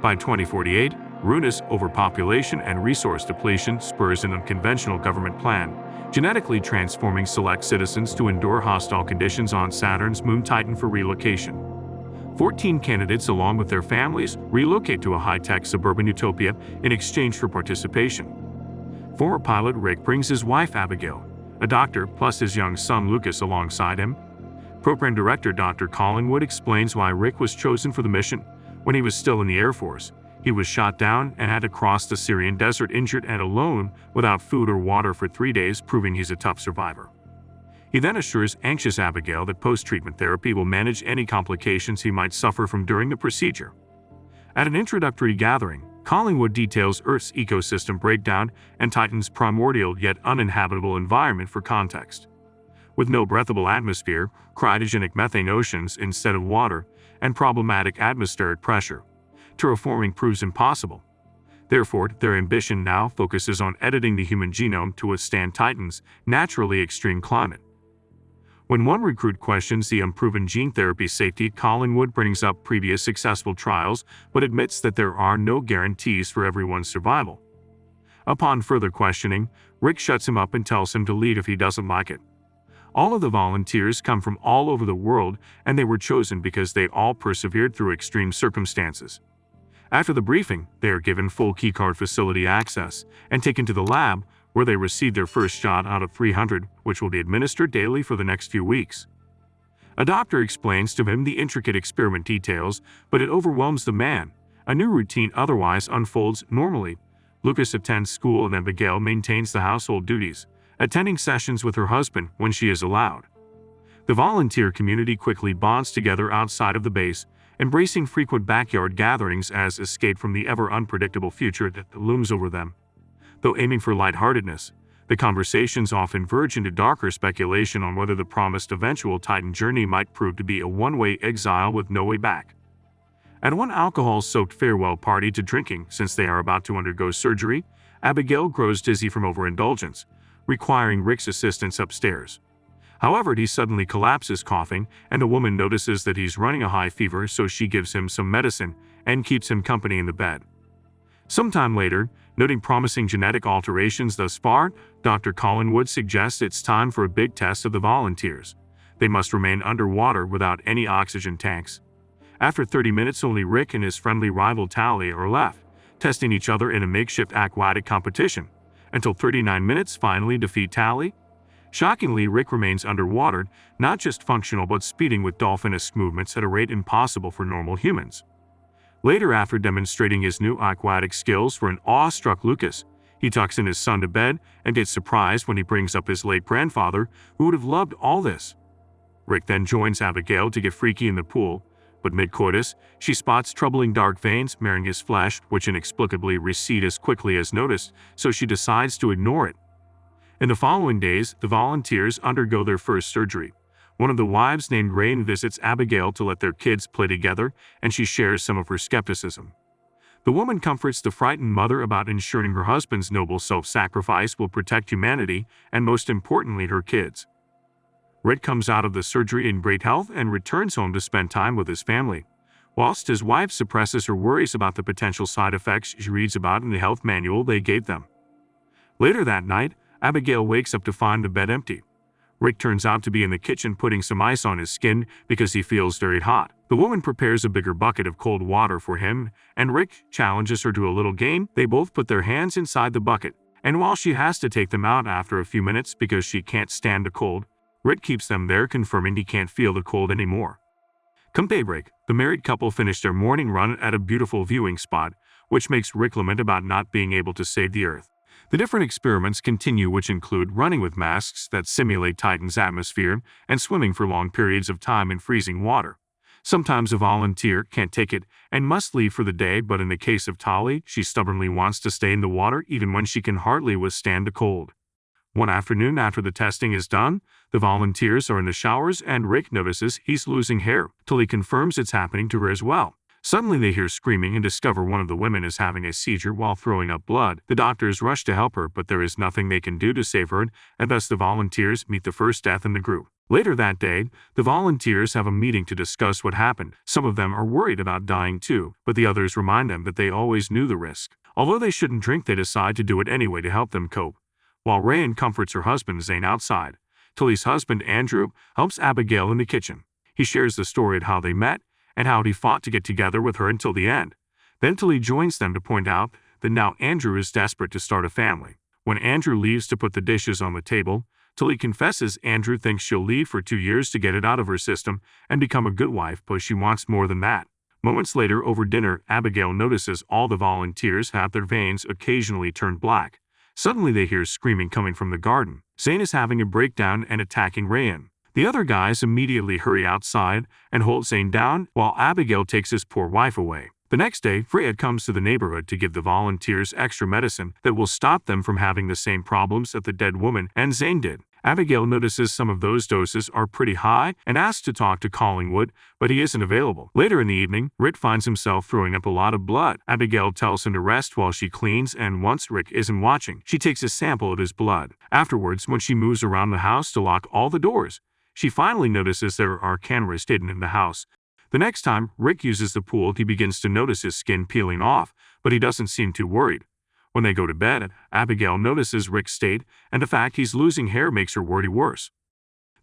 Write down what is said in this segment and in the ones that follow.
By 2048, ruinous overpopulation and resource depletion spurs an unconventional government plan, genetically transforming select citizens to endure hostile conditions on Saturn's moon Titan for relocation. 14 candidates, along with their families, relocate to a high-tech suburban utopia in exchange for participation. Former pilot Rick brings his wife Abigail, a doctor, plus his young son Lucas alongside him. Program director Dr. Collingwood explains why Rick was chosen for the mission. When he was still in the Air Force, he was shot down and had to cross the Syrian desert injured and alone without food or water for 3 days, proving he's a tough survivor. He then assures anxious Abigail that post-treatment therapy will manage any complications he might suffer from during the procedure. At an introductory gathering, Collingwood details Earth's ecosystem breakdown and Titan's primordial yet uninhabitable environment for context. With no breathable atmosphere, cryogenic methane oceans instead of water, and problematic atmospheric pressure, terraforming proves impossible. Therefore, their ambition now focuses on editing the human genome to withstand Titan's naturally extreme climate. When one recruit questions the unproven gene therapy safety, Collingwood brings up previous successful trials but admits that there are no guarantees for everyone's survival. Upon further questioning, Rick shuts him up and tells him to leave if he doesn't like it. All of the volunteers come from all over the world, and they were chosen because they all persevered through extreme circumstances. After the briefing, they are given full keycard facility access and taken to the lab, where they receive their first shot out of 300, which will be administered daily for the next few weeks. A doctor explains to him the intricate experiment details, but it overwhelms the man. A new routine otherwise unfolds normally. Lucas attends school and Abigail maintains the household duties, attending sessions with her husband when she is allowed. The volunteer community quickly bonds together outside of the base, embracing frequent backyard gatherings as escape from the ever-unpredictable future that looms over them. Though aiming for lightheartedness, the conversations often verge into darker speculation on whether the promised eventual Titan journey might prove to be a one-way exile with no way back. At one alcohol-soaked farewell party to drinking, since they are about to undergo surgery, Abigail grows dizzy from overindulgence, requiring Rick's assistance upstairs. However, he suddenly collapses coughing, and the woman notices that he's running a high fever, so she gives him some medicine and keeps him company in the bed. Sometime later, noting promising genetic alterations thus far, Dr. Collingwood suggests it's time for a big test of the volunteers. They must remain underwater without any oxygen tanks. After 30 minutes, only Rick and his friendly rival Tally are left, testing each other in a makeshift aquatic competition, until 39 minutes finally defeat Tally. Shockingly, Rick remains underwater, not just functional but speeding with dolphin-esque movements at a rate impossible for normal humans. Later, after demonstrating his new aquatic skills for an awestruck Lucas, he tucks in his son to bed and gets surprised when he brings up his late grandfather, who would have loved all this. Rick then joins Abigail to get freaky in the pool, but mid-coitus, she spots troubling dark veins marring his flesh, which inexplicably recede as quickly as noticed, so she decides to ignore it. In the following days, the volunteers undergo their first surgery. One of the wives, named Rain, visits Abigail to let their kids play together, and she shares some of her skepticism. The woman comforts the frightened mother about ensuring her husband's noble self-sacrifice will protect humanity and, most importantly, her kids. Rick comes out of the surgery in great health and returns home to spend time with his family, whilst his wife suppresses her worries about the potential side effects she reads about in the health manual they gave them. Later that night, Abigail wakes up to find the bed empty. Rick turns out to be in the kitchen putting some ice on his skin because he feels very hot. The woman prepares a bigger bucket of cold water for him, and Rick challenges her to a little game. They both put their hands inside the bucket, and while she has to take them out after a few minutes because she can't stand the cold, Rick keeps them there, confirming he can't feel the cold anymore. Come daybreak, the married couple finish their morning run at a beautiful viewing spot, which makes Rick lament about not being able to save the Earth. The different experiments continue, which include running with masks that simulate Titan's atmosphere and swimming for long periods of time in freezing water. Sometimes a volunteer can't take it and must leave for the day, but in the case of Tali, she stubbornly wants to stay in the water even when she can hardly withstand the cold. One afternoon after the testing is done, the volunteers are in the showers and Rick notices he's losing hair, till he confirms it's happening to her as well. Suddenly they hear screaming and discover one of the women is having a seizure while throwing up blood. The doctors rush to help her, but there is nothing they can do to save her, and thus the volunteers meet the first death in the group. Later that day, the volunteers have a meeting to discuss what happened. Some of them are worried about dying too, but the others remind them that they always knew the risk. Although they shouldn't drink, they decide to do it anyway to help them cope. While Rayan comforts her husband Zane outside, Tilly's husband Andrew helps Abigail in the kitchen. He shares the story of how they met and how he fought to get together with her until the end. Then Tilly joins them to point out that now Andrew is desperate to start a family. When Andrew leaves to put the dishes on the table, Tilly confesses Andrew thinks she'll leave for 2 years to get it out of her system and become a good wife, but she wants more than that. Moments later, over dinner, Abigail notices all the volunteers have their veins occasionally turn black. Suddenly they hear screaming coming from the garden. Zane is having a breakdown and attacking Rayan. The other guys immediately hurry outside and hold Zane down while Abigail takes his poor wife away. The next day, Freya comes to the neighborhood to give the volunteers extra medicine that will stop them from having the same problems that the dead woman and Zane did. Abigail notices some of those doses are pretty high and asks to talk to Collingwood, but he isn't available. Later in the evening, Rick finds himself throwing up a lot of blood. Abigail tells him to rest while she cleans, and once Rick isn't watching, she takes a sample of his blood. Afterwards, when she moves around the house to lock all the doors, she finally notices there are cameras hidden in the house. The next time Rick uses the pool, he begins to notice his skin peeling off, but he doesn't seem too worried. When they go to bed, Abigail notices Rick's state, and the fact he's losing hair makes her worry worse.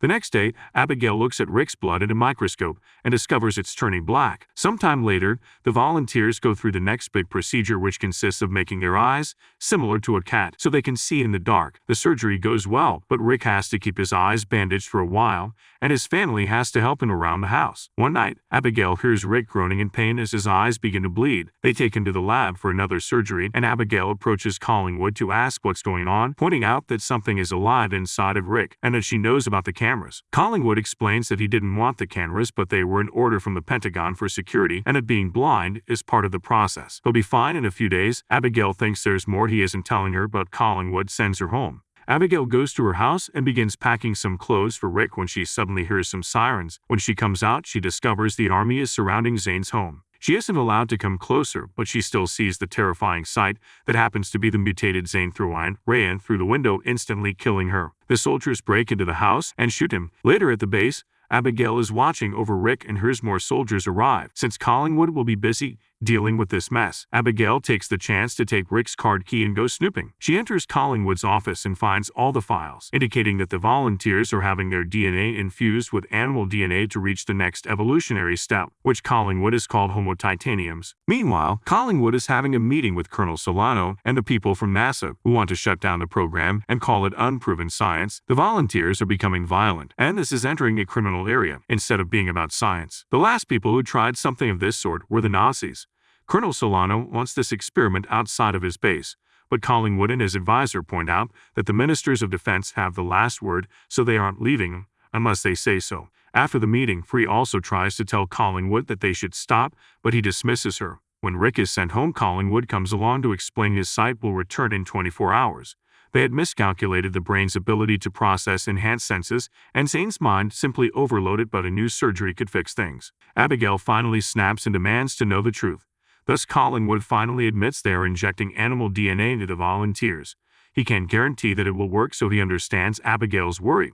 The next day, Abigail looks at Rick's blood in a microscope and discovers it's turning black. Sometime later, the volunteers go through the next big procedure, which consists of making their eyes similar to a cat so they can see in the dark. The surgery goes well, but Rick has to keep his eyes bandaged for a while, and his family has to help him around the house. One night, Abigail hears Rick groaning in pain as his eyes begin to bleed. They take him to the lab for another surgery, and Abigail approaches Collingwood to ask what's going on, pointing out that something is alive inside of Rick and that she knows about the cameras. Collingwood explains that he didn't want the cameras, but they were an order from the Pentagon for security, and that being blind is part of the process. He'll be fine in a few days. Abigail thinks there's more he isn't telling her, but Collingwood sends her home. Abigail goes to her house and begins packing some clothes for Rick when she suddenly hears some sirens. When she comes out, she discovers the army is surrounding Zane's home. She isn't allowed to come closer, but she still sees the terrifying sight that happens to be the mutated Zane Rayan through the window, instantly killing her. The soldiers break into the house and shoot him. Later at the base, Abigail is watching over Rick and hears more soldiers arrive. Since Collingwood will be busy dealing with this mess, Abigail takes the chance to take Rick's card key and go snooping. She enters Collingwood's office and finds all the files, indicating that the volunteers are having their DNA infused with animal DNA to reach the next evolutionary step, which Collingwood has called homo-titaniums. Meanwhile, Collingwood is having a meeting with Colonel Solano and the people from NASA who want to shut down the program and call it unproven science. The volunteers are becoming violent, and this is entering a criminal area instead of being about science. The last people who tried something of this sort were the Nazis. Colonel Solano wants this experiment outside of his base, but Collingwood and his advisor point out that the ministers of defense have the last word, so they aren't leaving unless they say so. After the meeting, Free also tries to tell Collingwood that they should stop, but he dismisses her. When Rick is sent home, Collingwood comes along to explain his sight will return in 24 hours. They had miscalculated the brain's ability to process enhanced senses, and Zane's mind simply overloaded, but a new surgery could fix things. Abigail finally snaps and demands to know the truth. Thus, Collingwood finally admits they are injecting animal DNA into the volunteers. He can't guarantee that it will work, so he understands Abigail's worry.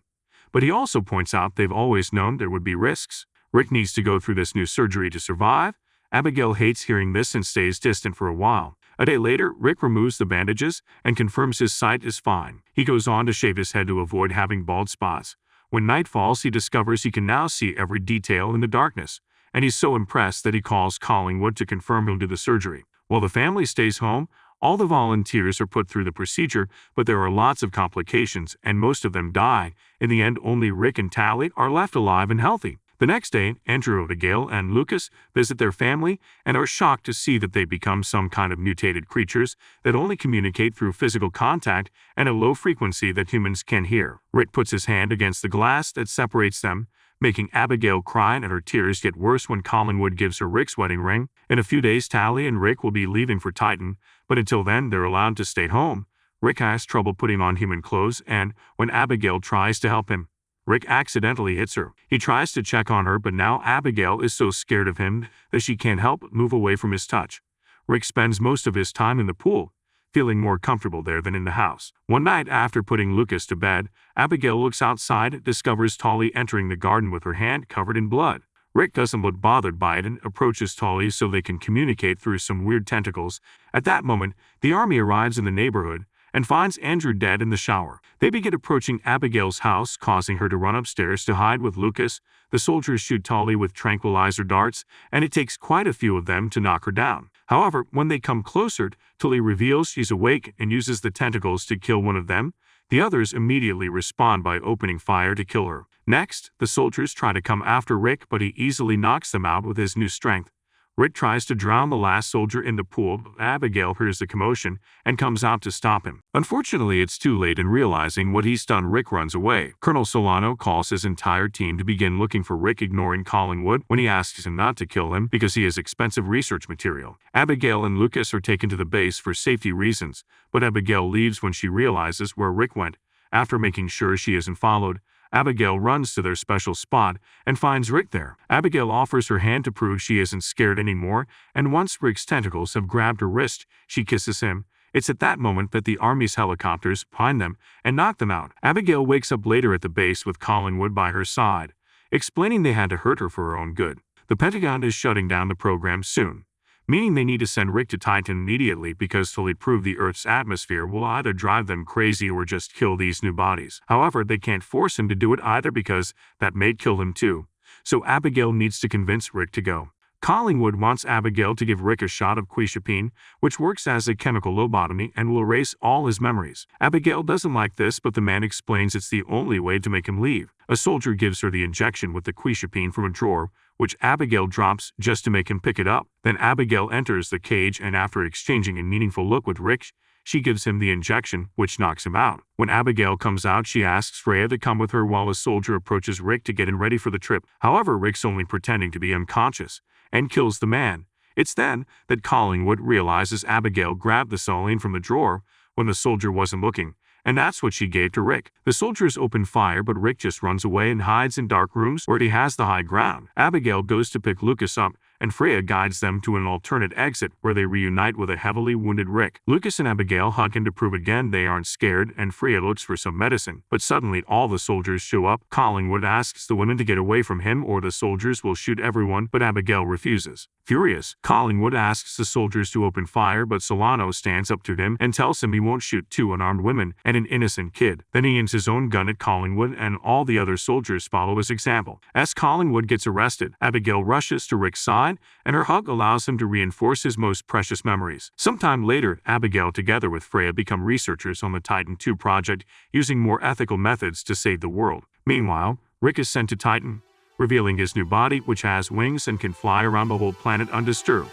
But he also points out they've always known there would be risks. Rick needs to go through this new surgery to survive. Abigail hates hearing this and stays distant for a while. A day later, Rick removes the bandages and confirms his sight is fine. He goes on to shave his head to avoid having bald spots. When night falls, he discovers he can now see every detail in the darkness, and he's so impressed that he calls Collingwood to confirm he'll do the surgery. While the family stays home, all the volunteers are put through the procedure, but there are lots of complications, and most of them die. In the end, only Rick and Tally are left alive and healthy. The next day, Andrew, Abigail, and Lucas visit their family and are shocked to see that they become some kind of mutated creatures that only communicate through physical contact and a low frequency that humans can hear. Rick puts his hand against the glass that separates them, making Abigail cry, and her tears get worse when Collingwood gives her Rick's wedding ring. In a few days, Tally and Rick will be leaving for Titan, but until then, they're allowed to stay home. Rick has trouble putting on human clothes, and when Abigail tries to help him, Rick accidentally hits her. He tries to check on her, but now Abigail is so scared of him that she can't help but move away from his touch. Rick spends most of his time in the pool, feeling more comfortable there than in the house. One night after putting Lucas to bed, Abigail looks outside and discovers Tolly entering the garden with her hand covered in blood. Rick doesn't look bothered by it and approaches Tolly so they can communicate through some weird tentacles. At that moment, the army arrives in the neighborhood and finds Andrew dead in the shower. They begin approaching Abigail's house, causing her to run upstairs to hide with Lucas. The soldiers shoot Tolly with tranquilizer darts, and it takes quite a few of them to knock her down. However, when they come closer, Tolly reveals she's awake and uses the tentacles to kill one of them. The others immediately respond by opening fire to kill her. Next, the soldiers try to come after Rick, but he easily knocks them out with his new strength. Rick tries to drown the last soldier in the pool, but Abigail hears the commotion and comes out to stop him. Unfortunately, it's too late, and realizing what he's done, Rick runs away. Colonel Solano calls his entire team to begin looking for Rick, ignoring Collingwood when he asks him not to kill him because he has expensive research material. Abigail and Lucas are taken to the base for safety reasons, but Abigail leaves when she realizes where Rick went. After making sure she isn't followed, Abigail runs to their special spot and finds Rick there. Abigail offers her hand to prove she isn't scared anymore, and once Rick's tentacles have grabbed her wrist, she kisses him. It's at that moment that the army's helicopters find them and knock them out. Abigail wakes up later at the base with Collingwood by her side, explaining they had to hurt her for her own good. The Pentagon is shutting down the program soon, meaning they need to send Rick to Titan immediately because to prove the Earth's atmosphere will either drive them crazy or just kill these new bodies. However, they can't force him to do it either because that may kill him too. So Abigail needs to convince Rick to go. Collingwood wants Abigail to give Rick a shot of quetiapine, which works as a chemical lobotomy and will erase all his memories. Abigail doesn't like this, but the man explains it's the only way to make him leave. A soldier gives her the injection with the quetiapine from a drawer, which Abigail drops just to make him pick it up. Then Abigail enters the cage, and after exchanging a meaningful look with Rick, she gives him the injection, which knocks him out. When Abigail comes out, she asks Freya to come with her while a soldier approaches Rick to get him ready for the trip. However, Rick's only pretending to be unconscious and kills the man. It's then that Collingwood realizes Abigail grabbed the saline from the drawer when the soldier wasn't looking, and that's what she gave to Rick. The soldiers open fire, but Rick just runs away and hides in dark rooms where he has the high ground. Abigail goes to pick Lucas up, and Freya guides them to an alternate exit where they reunite with a heavily wounded Rick. Lucas and Abigail hug him to prove again they aren't scared, and Freya looks for some medicine. But suddenly all the soldiers show up. Collingwood asks the women to get away from him or the soldiers will shoot everyone, but Abigail refuses. Furious, Collingwood asks the soldiers to open fire, but Solano stands up to him and tells him he won't shoot two unarmed women and an innocent kid. Then he aims his own gun at Collingwood, and all the other soldiers follow his example. As Collingwood gets arrested, Abigail rushes to Rick's side, and her hug allows him to reinforce his most precious memories. Sometime later, Abigail together with Freya become researchers on the Titan II project, using more ethical methods to save the world. Meanwhile, Rick is sent to Titan, revealing his new body, which has wings and can fly around the whole planet undisturbed.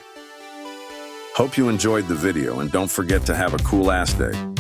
Hope you enjoyed the video, and don't forget to have a cool-ass day.